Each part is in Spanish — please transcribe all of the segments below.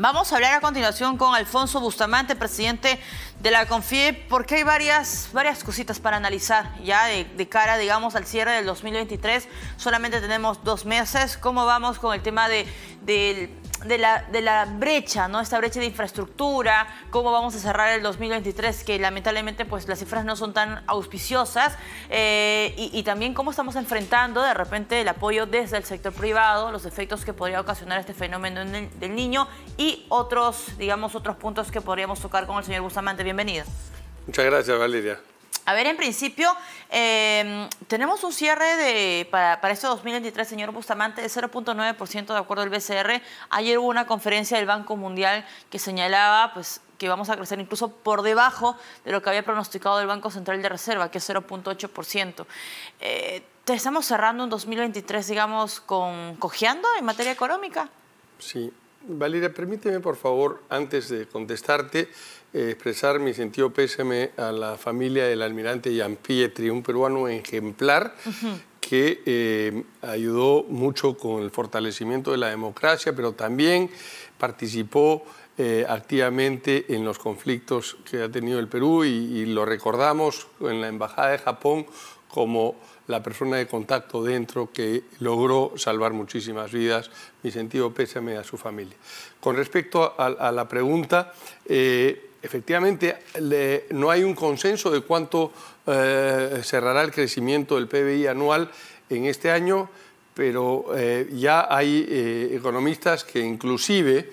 Vamos a hablar a continuación con Alfonso Bustamante, presidente de la CONFIEP, porque hay varias cositas para analizar ya de cara, digamos, al cierre del 2023. Solamente tenemos 2 meses. ¿Cómo vamos con el tema de la brecha, ¿no? Esta brecha de infraestructura, cómo vamos a cerrar el 2023, que lamentablemente pues las cifras no son tan auspiciosas, y también cómo estamos enfrentando de repente el apoyo desde el sector privado, los efectos que podría ocasionar este fenómeno del niño y otros puntos que podríamos tocar con el señor Bustamante. Bienvenido. Muchas gracias, Valeria. A ver, en principio, tenemos un cierre para este 2023, señor Bustamante, de 0.9% de acuerdo al BCR. Ayer hubo una conferencia del Banco Mundial que señalaba pues, que vamos a crecer incluso por debajo de lo que había pronosticado el Banco Central de Reserva, que es 0.8%. ¿Estamos cerrando un 2023, digamos, cojeando en materia económica? Sí. Valeria, permíteme, por favor, antes de contestarte, expresar mi sentido pésame a la familia del almirante Gianpietri, un peruano ejemplar que ayudó mucho con el fortalecimiento de la democracia, pero también participó activamente en los conflictos que ha tenido el Perú y lo recordamos en la Embajada de Japón como la persona de contacto dentro que logró salvar muchísimas vidas. Mi sentido pésame a su familia. Con respecto a la pregunta, efectivamente no hay un consenso de cuánto cerrará el crecimiento del PBI anual en este año, pero ya hay economistas que inclusive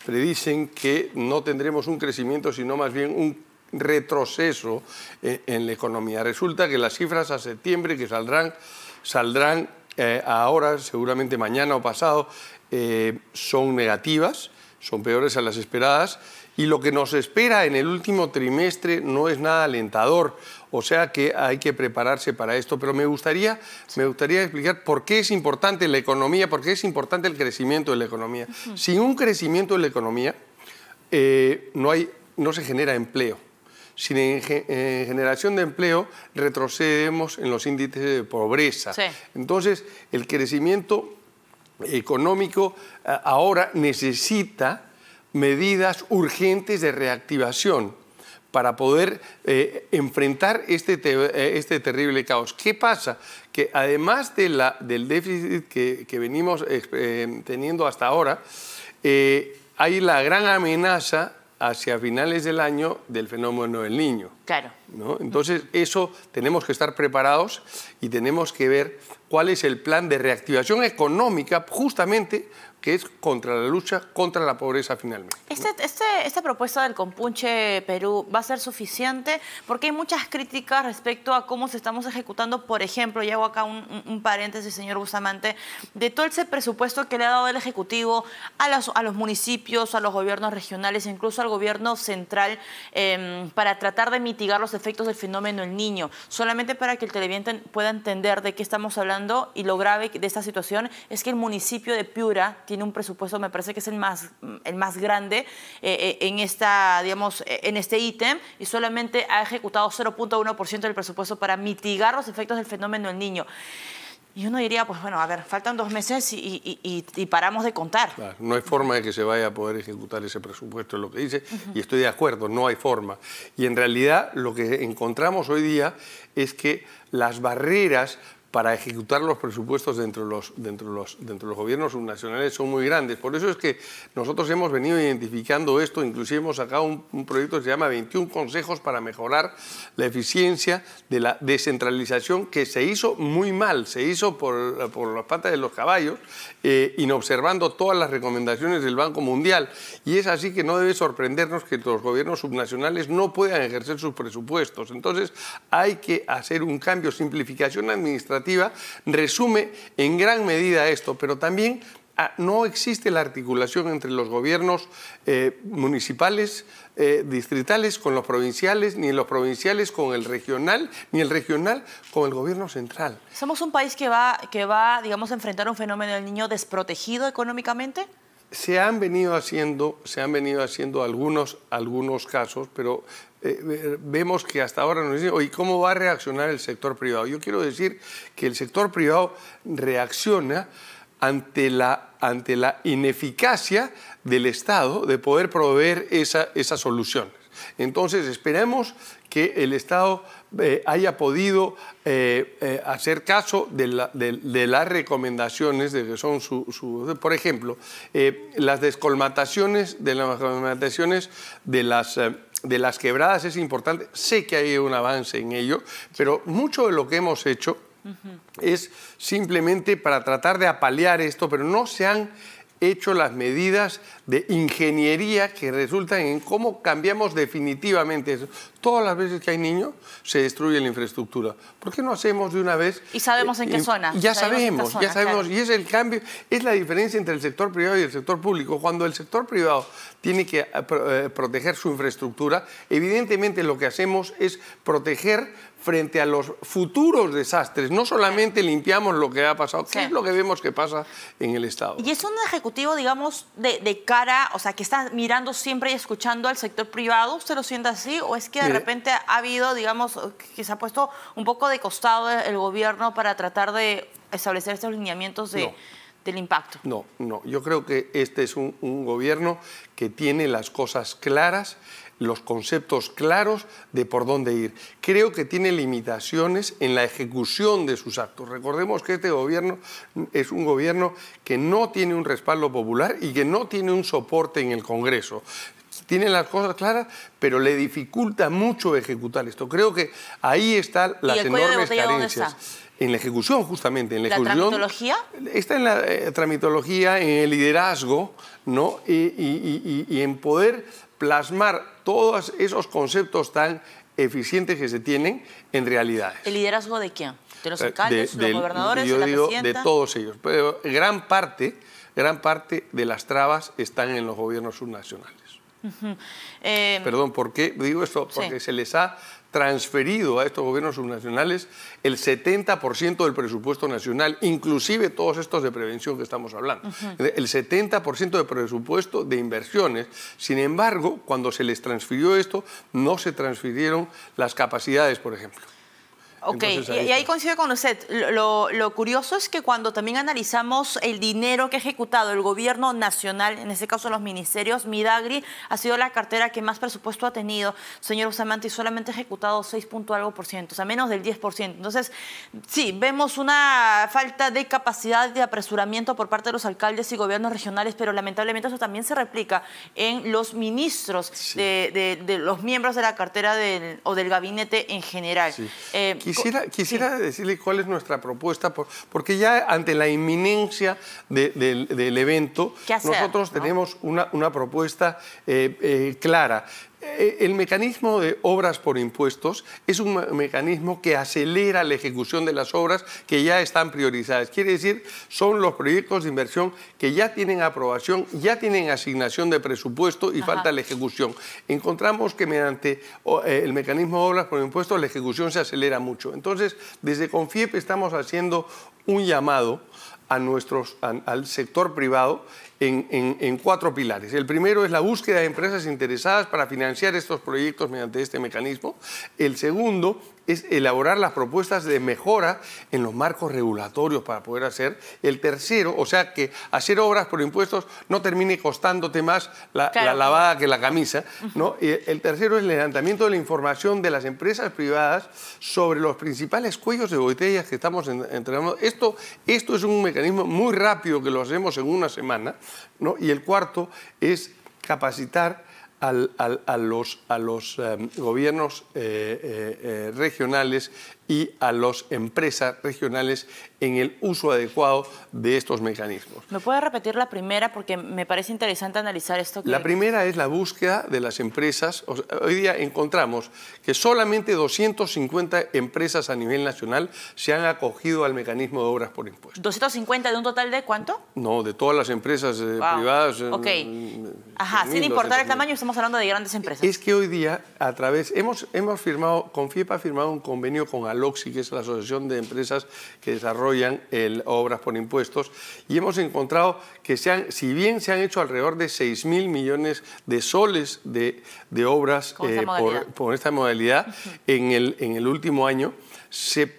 predicen que no tendremos un crecimiento, sino más bien un retroceso en la economía. Resulta que las cifras a septiembre que saldrán ahora, seguramente mañana o pasado, son negativas, son peores a las esperadas, y lo que nos espera en el último trimestre no es nada alentador, o sea que hay que prepararse para esto. Pero me gustaría explicar por qué es importante la economía, por qué es importante el crecimiento de la economía. Sin un crecimiento de la economía no se genera empleo. Sin generación de empleo retrocedemos en los índices de pobreza. Sí. Entonces, el crecimiento económico ahora necesita medidas urgentes de reactivación para poder enfrentar este terrible caos. ¿Qué pasa? Que además del déficit que venimos teniendo hasta ahora, hay la gran amenaza hacia finales del año del fenómeno del Niño. Claro. ¿No? Entonces, eso tenemos que estar preparados y tenemos que ver cuál es el plan de reactivación económica, justamente, que es contra la lucha contra la pobreza finalmente. Esta propuesta del Compunche Perú va a ser suficiente, porque hay muchas críticas respecto a cómo se estamos ejecutando, por ejemplo, y hago acá un paréntesis, señor Bustamante, de todo ese presupuesto que le ha dado el Ejecutivo a los municipios, a los gobiernos regionales, incluso al gobierno central, para tratar de mitigar los efectos del fenómeno El Niño. Solamente para que el televidente pueda entender de qué estamos hablando, y lo grave de esta situación es que el municipio de Piura tiene un presupuesto, me parece que es el más grande en este ítem, y solamente ha ejecutado 0.1% del presupuesto para mitigar los efectos del fenómeno El Niño. Y uno diría, pues bueno, a ver, faltan 2 meses y paramos de contar. Claro, no hay forma de que se vaya a poder ejecutar ese presupuesto, es lo que dice, y estoy de acuerdo, no hay forma. Y en realidad lo que encontramos hoy día es que las barreras para ejecutar los presupuestos dentro de los gobiernos subnacionales son muy grandes. Por eso es que nosotros hemos venido identificando esto, inclusive hemos sacado un proyecto que se llama 21 consejos para mejorar la eficiencia de la descentralización, que se hizo muy mal, se hizo por las patas de los caballos, inobservando todas las recomendaciones del Banco Mundial. Y es así que no debe sorprendernos que los gobiernos subnacionales no puedan ejercer sus presupuestos. Entonces hay que hacer un cambio, simplificación administrativa, resume en gran medida esto, pero también no existe la articulación entre los gobiernos municipales, distritales con los provinciales, ni los provinciales con el regional, ni el regional con el gobierno central. ¿Somos un país que va, digamos, a enfrentar un fenómeno del niño desprotegido económicamente? Se han venido haciendo algunos casos, pero vemos que hasta ahora nos dicen, oye, ¿cómo va a reaccionar el sector privado? Yo quiero decir que el sector privado reacciona ante la ineficacia del Estado de poder proveer esas soluciones. Entonces, esperemos que el Estado haya podido hacer caso de las recomendaciones de que son por ejemplo, las descolmataciones de las quebradas es importante. Sé que hay un avance en ello, pero mucho de lo que hemos hecho es simplemente para tratar de apalear esto, pero no se han hecho las medidas de ingeniería que resultan en cómo cambiamos definitivamente eso. Todas las veces que hay niños se destruye la infraestructura. ¿Por qué no hacemos de una vez? Y sabemos en qué zona. Ya sabemos, claro. Y es el cambio, es la diferencia entre el sector privado y el sector público. Cuando el sector privado tiene que proteger su infraestructura, evidentemente lo que hacemos es proteger frente a los futuros desastres. No solamente limpiamos lo que ha pasado, ¿qué es lo que vemos que pasa en el Estado? Y es un ejecutivo, digamos, de cara, o sea, que está mirando siempre y escuchando al sector privado. ¿Usted lo siente así? ¿O es que de repente ha habido, digamos, que se ha puesto un poco de costado el gobierno para tratar de establecer estos lineamientos del impacto? No. Yo creo que este es un gobierno que tiene las cosas claras, los conceptos claros de por dónde ir. Creo que tiene limitaciones en la ejecución de sus actos. Recordemos que este gobierno es un gobierno que no tiene un respaldo popular y que no tiene un soporte en el Congreso. Tiene las cosas claras, pero le dificulta mucho ejecutar esto. Creo que ahí están las enormes carencias. En la ejecución, justamente. En la tramitología? Está en la tramitología, en el liderazgo, ¿no? Y en poder plasmar todos esos conceptos tan eficientes que se tienen en realidades. ¿El liderazgo de quién? ¿De los alcaldes, los gobernadores, de la presidenta? De todos ellos. Pero gran parte de las trabas están en los gobiernos subnacionales. Perdón, ¿por qué digo esto? Porque se les ha transferido a estos gobiernos subnacionales el 70% del presupuesto nacional, inclusive todos estos de prevención que estamos hablando. El 70% de presupuesto de inversiones. Sin embargo, cuando se les transfirió esto, no se transfirieron las capacidades, por ejemplo. Ok, entonces, y ahí coincido con usted. Lo curioso es que cuando también analizamos el dinero que ha ejecutado el gobierno nacional, en este caso los ministerios, Midagri ha sido la cartera que más presupuesto ha tenido, señor Bustamante, y solamente ha ejecutado 6 punto algo por ciento, o sea, menos del 10%. Entonces, sí, vemos una falta de capacidad de apresuramiento por parte de los alcaldes y gobiernos regionales, pero lamentablemente eso también se replica en los ministros, de los miembros de la cartera o del gabinete en general. Sí. Quisiera decirle cuál es nuestra propuesta, porque ya ante la inminencia del evento, nosotros tenemos una propuesta clara. El mecanismo de obras por impuestos es un mecanismo que acelera la ejecución de las obras que ya están priorizadas. Quiere decir, son los proyectos de inversión que ya tienen aprobación, ya tienen asignación de presupuesto y falta la ejecución. Encontramos que mediante el mecanismo de obras por impuestos la ejecución se acelera mucho. Entonces, desde CONFIEP estamos haciendo un llamado al sector privado en 4 pilares. El primero es la búsqueda de empresas interesadas para financiar estos proyectos mediante este mecanismo. El segundo es elaborar las propuestas de mejora en los marcos regulatorios para poder hacer. El tercero, o sea, que hacer obras por impuestos no termine costándote más la lavada que la camisa, ¿no? Y el tercero es el levantamiento de la información de las empresas privadas sobre los principales cuellos de botella que estamos entregando. Esto es un mecanismo muy rápido que lo hacemos en una semana, ¿no? Y el cuarto es capacitar a los gobiernos regionales y a las empresas regionales en el uso adecuado de estos mecanismos. ¿Me puede repetir la primera? Porque me parece interesante analizar esto. La primera es la búsqueda de las empresas. Hoy día encontramos que solamente 250 empresas a nivel nacional se han acogido al mecanismo de obras por impuestos. ¿250 de un total de cuánto? No, de todas las empresas privadas. Ok. Sin importar el tamaño, estamos hablando de grandes empresas. Es que hoy día, hemos firmado, CONFIEP ha firmado un convenio con ALOCSI, que es la Asociación de Empresas que desarrollan obras por impuestos, y hemos encontrado que si bien se han hecho alrededor de 6.000 millones de soles de obras por esta modalidad, en el último año,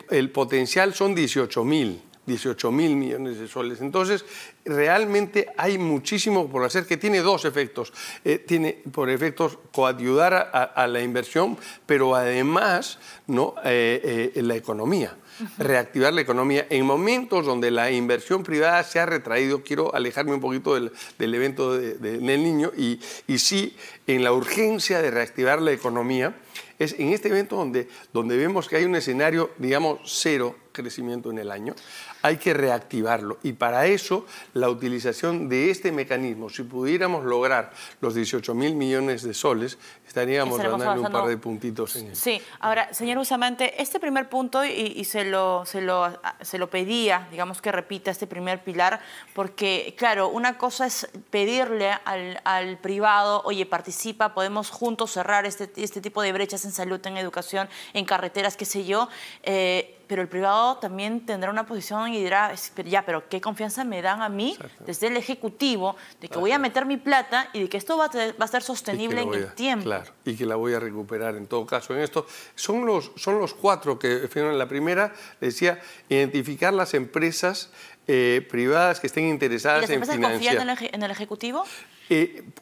el potencial son 18.000. 18.000 millones de soles. Entonces, realmente hay muchísimo por hacer, que tiene dos efectos. Tiene por efectos coadyudar a la inversión, pero además, ¿no?, la economía. Reactivar la economía en momentos donde la inversión privada se ha retraído. Quiero alejarme un poquito del evento del Niño y sí, en la urgencia de reactivar la economía, es en este evento donde vemos que hay un escenario, digamos, cero crecimiento en el año. Hay que reactivarlo y para eso la utilización de este mecanismo, si pudiéramos lograr los 18.000 millones de soles, estaríamos dando un par de puntitos en eso. Sí, ahora, señor Bustamante, este primer punto, y se lo pedía, digamos que repita este primer pilar, porque, claro, una cosa es pedirle al privado, oye, participa, podemos juntos cerrar este tipo de brechas en salud, en educación, en carreteras, qué sé yo, pero el privado también tendrá una posición y dirá, ya, pero ¿qué confianza me dan a mí desde el Ejecutivo de que voy a meter mi plata y de que esto va a ser sostenible en el tiempo? Claro, y que la voy a recuperar en todo caso en esto. Son los cuatro que en la primera decía identificar las empresas privadas que estén interesadas en financiar. ¿Y las empresas confían en el Ejecutivo?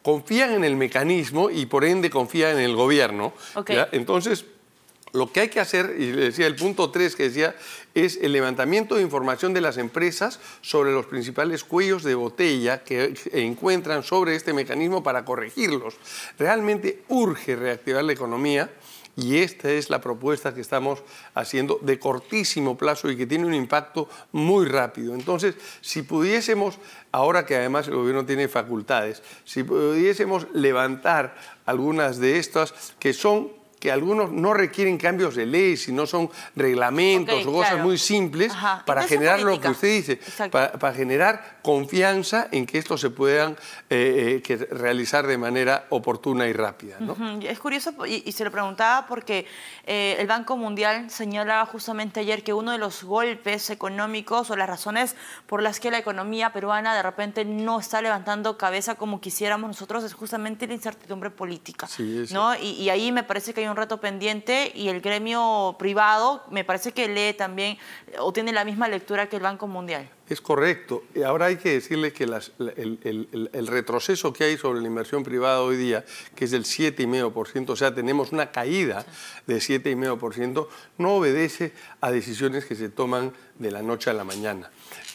Confían en el mecanismo y por ende confían en el gobierno. Okay. ¿Ya? Entonces, lo que hay que hacer, y le decía el punto 3 que decía, es el levantamiento de información de las empresas sobre los principales cuellos de botella que encuentran sobre este mecanismo para corregirlos. Realmente urge reactivar la economía y esta es la propuesta que estamos haciendo de cortísimo plazo y que tiene un impacto muy rápido. Entonces, si pudiésemos, ahora que además el gobierno tiene facultades, si pudiésemos levantar algunas de estas que algunos no requieren cambios de ley, sino son reglamentos o cosas muy simples para generar lo que usted dice, para generar confianza en que esto se puedan realizar de manera oportuna y rápida, ¿no? Es curioso, y se lo preguntaba porque el Banco Mundial señalaba justamente ayer que uno de los golpes económicos o las razones por las que la economía peruana de repente no está levantando cabeza como quisiéramos nosotros es justamente la incertidumbre política, ¿no? Y ahí me parece que hay un reto pendiente y el gremio privado me parece que lee también o tiene la misma lectura que el Banco Mundial. Es correcto. Ahora hay que decirle que el retroceso que hay sobre la inversión privada hoy día, que es del 7,5%, o sea, tenemos una caída de 7,5%, no obedece a decisiones que se toman de la noche a la mañana.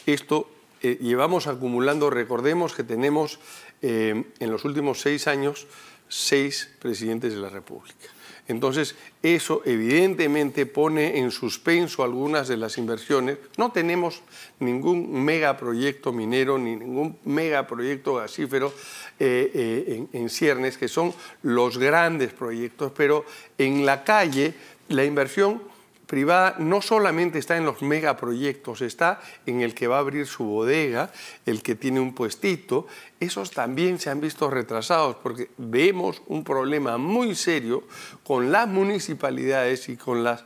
Esto llevamos acumulando, recordemos que tenemos en los últimos 6 años 6 presidentes de la República. Entonces, eso evidentemente pone en suspenso algunas de las inversiones. No tenemos ningún megaproyecto minero ni ningún megaproyecto gasífero en ciernes, que son los grandes proyectos, pero en la calle la inversión privada no solamente está en los megaproyectos, está en el que va a abrir su bodega, el que tiene un puestito. Esos también se han visto retrasados porque vemos un problema muy serio con las municipalidades y con las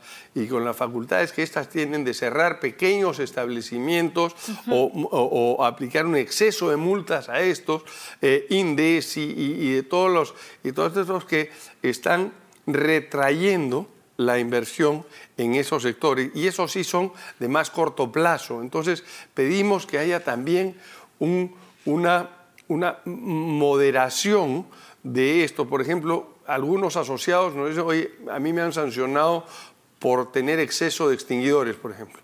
facultades que estas tienen de cerrar pequeños establecimientos o aplicar un exceso de multas a estos, INDES y de todos estos que están retrayendo la inversión en esos sectores y esos sí son de más corto plazo. Entonces pedimos que haya también una moderación de esto. Por ejemplo, algunos asociados nos dicen, oye, a mí me han sancionado por tener exceso de extinguidores, por ejemplo.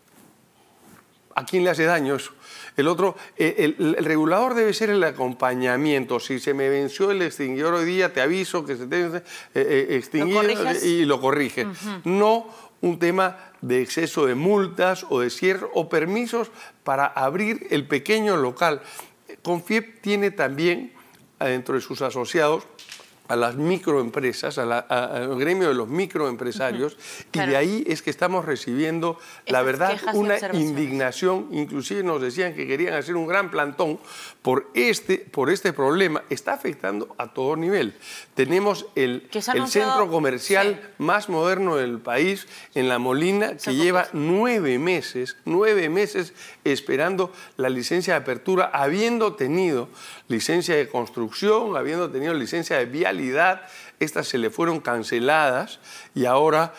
¿A quién le hace daño eso? El otro, el regulador debe ser el acompañamiento. Si se me venció el extinguidor hoy día, te aviso que se debe extinguir y lo corriges. No un tema de exceso de multas o de cierre o permisos para abrir el pequeño local. Confiep tiene también, dentro de sus asociados, a las microempresas, al gremio de los microempresarios, y de ahí es que estamos recibiendo, la verdad, una indignación. Inclusive nos decían que querían hacer un gran plantón por este problema. Está afectando a todo nivel. Tenemos el centro comercial más moderno del país, en La Molina, que lleva 9 meses esperando la licencia de apertura, habiendo tenido licencia de construcción, habiendo tenido licencia de vial totalidad, estas se le fueron canceladas y ahora,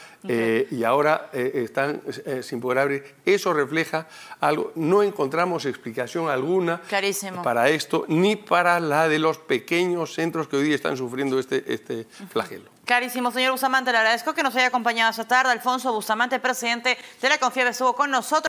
están sin poder abrir. Eso refleja algo. No encontramos explicación alguna para esto, ni para la de los pequeños centros que hoy día están sufriendo este flagelo. Clarísimo, señor Bustamante, le agradezco que nos haya acompañado esta tarde. Alfonso Bustamante, presidente de la CONFIEP, estuvo con nosotros.